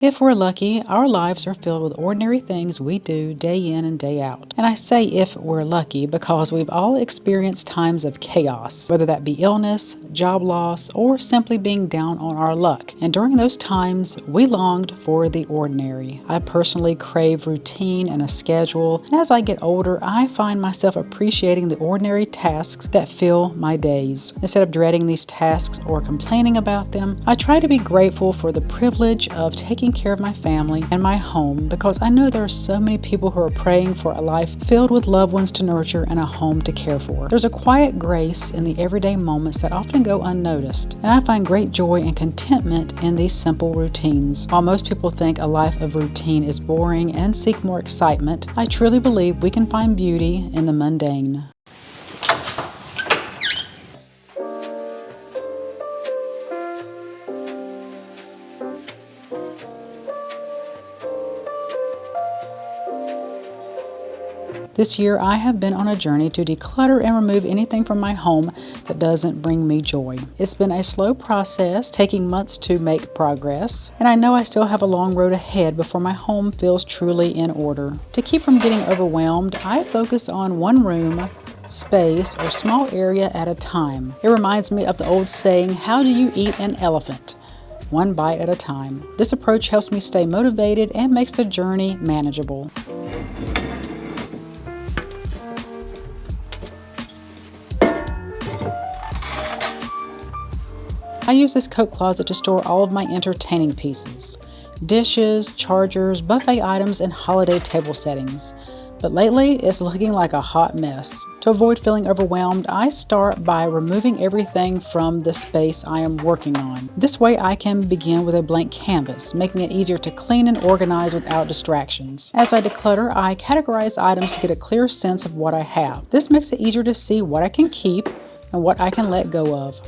If we're lucky, our lives are filled with ordinary things we do day in and day out. And I say if we're lucky because we've all experienced times of chaos, whether that be illness, job loss, or simply being down on our luck. And during those times, we longed for the ordinary. I personally crave routine and a schedule. And as I get older, I find myself appreciating the ordinary tasks that fill my days. Instead of dreading these tasks or complaining about them, I try to be grateful for the privilege of taking care of my family and my home, because I know there are so many people who are praying for a life filled with loved ones to nurture and a home to care for. There's a quiet grace in the everyday moments that often go unnoticed, and I find great joy and contentment in these simple routines. While most people think a life of routine is boring and seek more excitement, I truly believe we can find beauty in the mundane. This year, I have been on a journey to declutter and remove anything from my home that doesn't bring me joy. It's been a slow process, taking months to make progress, and I know I still have a long road ahead before my home feels truly in order. To keep from getting overwhelmed, I focus on one room, space, or small area at a time. It reminds me of the old saying, "How do you eat an elephant? One bite at a time." This approach helps me stay motivated and makes the journey manageable. I use this coat closet to store all of my entertaining pieces: dishes, chargers, buffet items, and holiday table settings. But lately, it's looking like a hot mess. To avoid feeling overwhelmed, I start by removing everything from the space I am working on. This way, I can begin with a blank canvas, making it easier to clean and organize without distractions. As I declutter, I categorize items to get a clear sense of what I have. This makes it easier to see what I can keep and what I can let go of.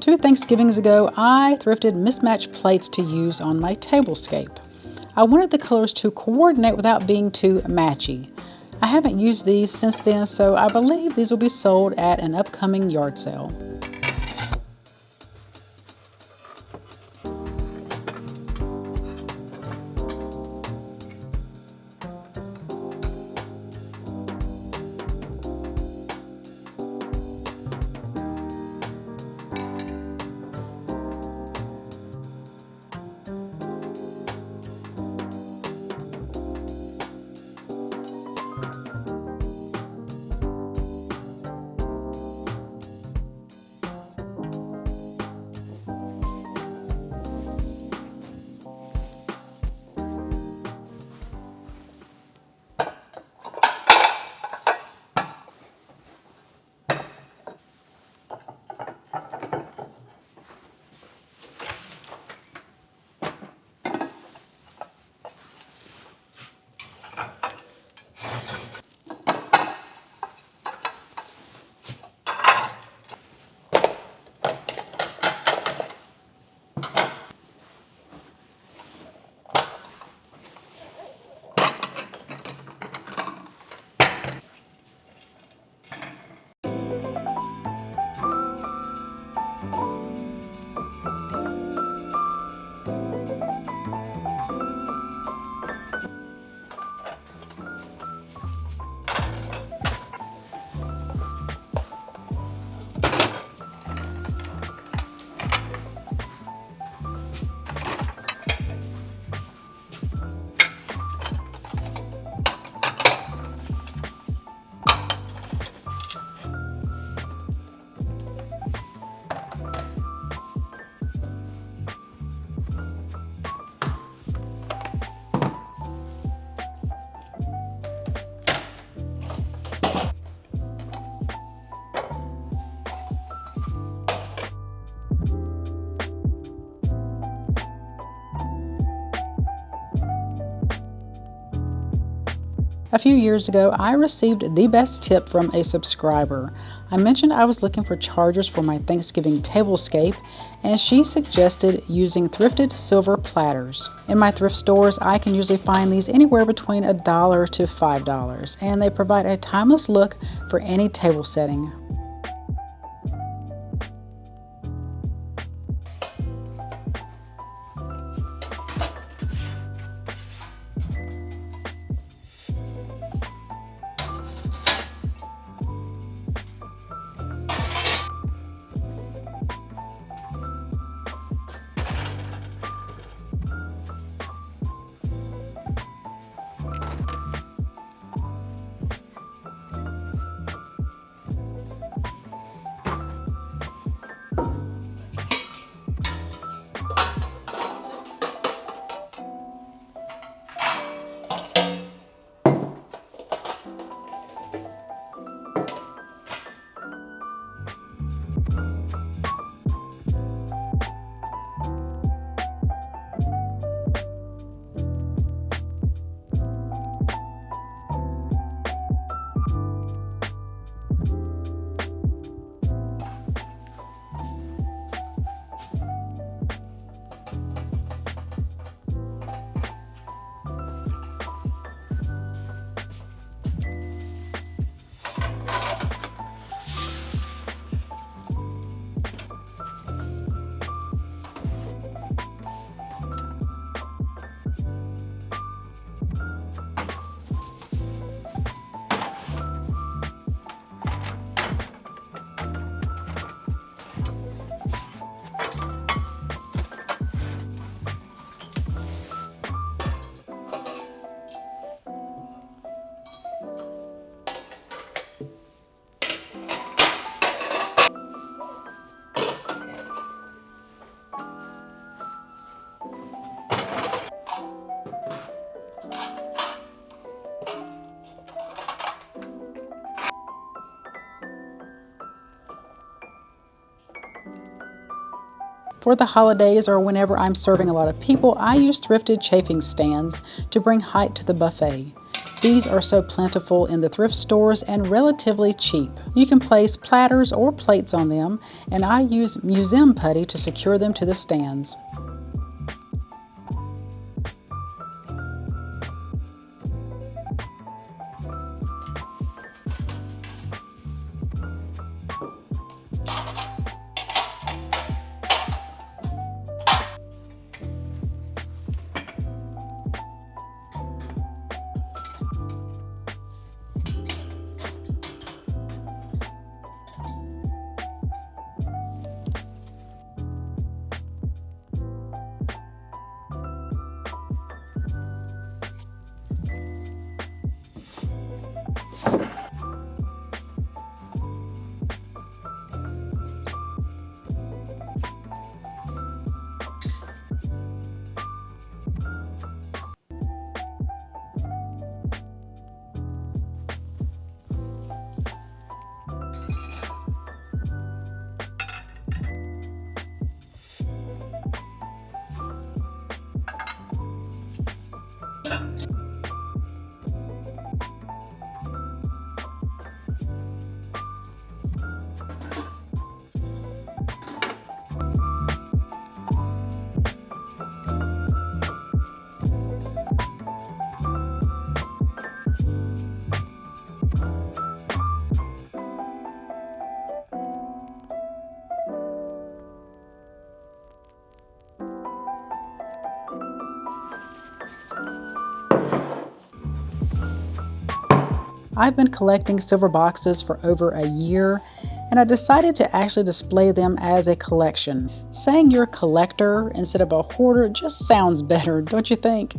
2 Thanksgivings ago, I thrifted mismatched plates to use on my tablescape. I wanted the colors to coordinate without being too matchy. I haven't used these since then, so I believe these will be sold at an upcoming yard sale. A few years ago, I received the best tip from a subscriber. I mentioned I was looking for chargers for my Thanksgiving tablescape, and she suggested using thrifted silver platters. In my thrift stores, I can usually find these anywhere between $1 to $5, and they provide a timeless look for any table setting. For the holidays or whenever I'm serving a lot of people, I use thrifted chafing stands to bring height to the buffet. These are so plentiful in the thrift stores and relatively cheap. You can place platters or plates on them, and I use museum putty to secure them to the stands. I've been collecting silver boxes for over a year, and I decided to actually display them as a collection. Saying you're a collector instead of a hoarder just sounds better, don't you think?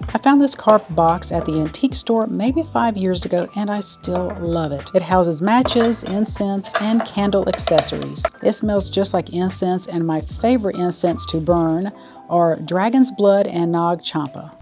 I found this carved box at the antique store maybe 5 years ago, and I still love it. It houses matches, incense, and candle accessories. It smells just like incense, and my favorite incense to burn are dragon's blood and Nag Champa.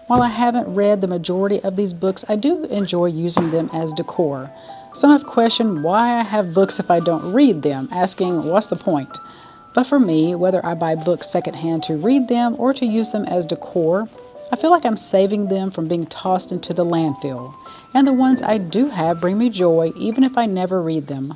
While I haven't read the majority of these books, I do enjoy using them as decor. Some have questioned why I have books if I don't read them, asking what's the point? But for me, whether I buy books secondhand to read them or to use them as decor, I feel like I'm saving them from being tossed into the landfill. And the ones I do have bring me joy even if I never read them.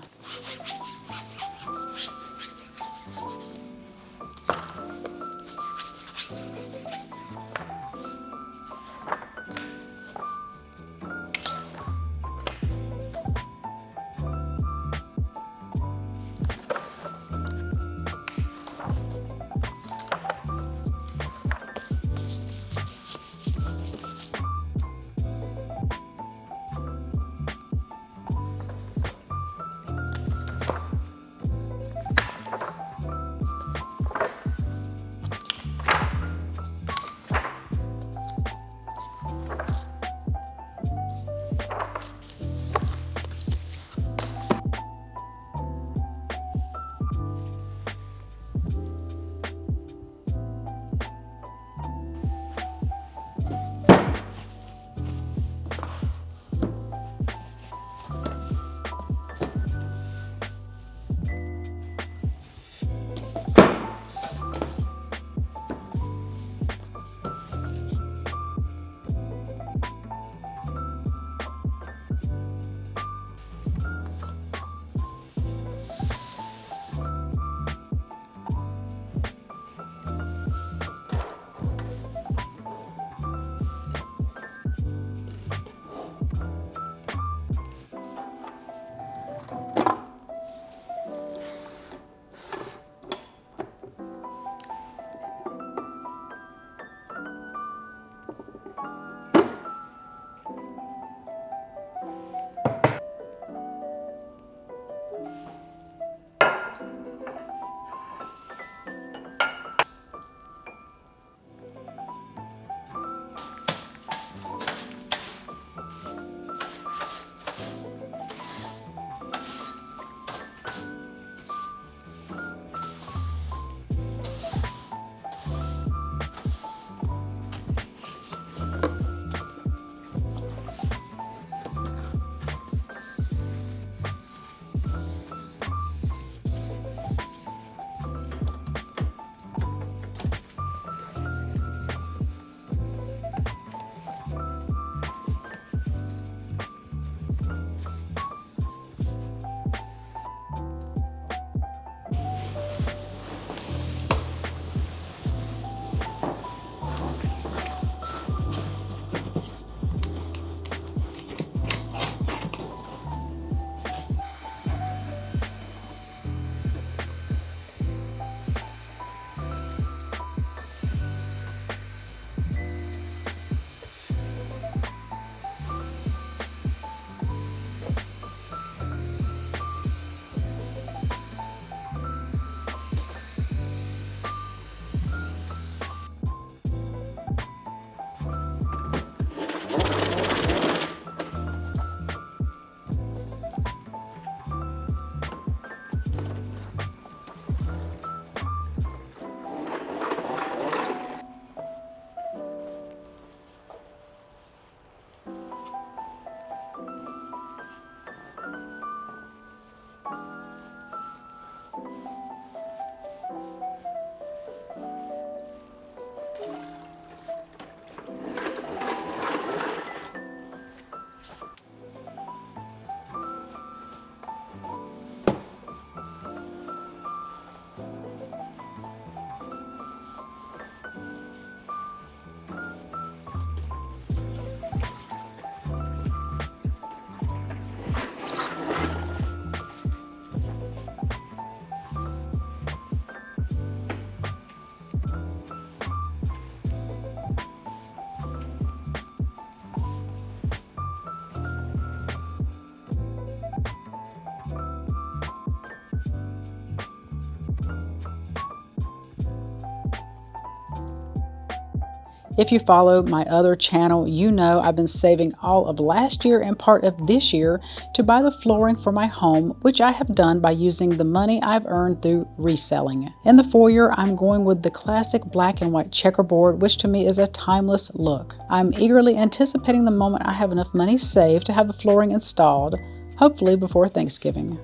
If you follow my other channel, you know I've been saving all of last year and part of this year to buy the flooring for my home, which I have done by using the money I've earned through reselling. In the foyer, I'm going with the classic black and white checkerboard, which to me is a timeless look. I'm eagerly anticipating the moment I have enough money saved to have the flooring installed, hopefully before Thanksgiving.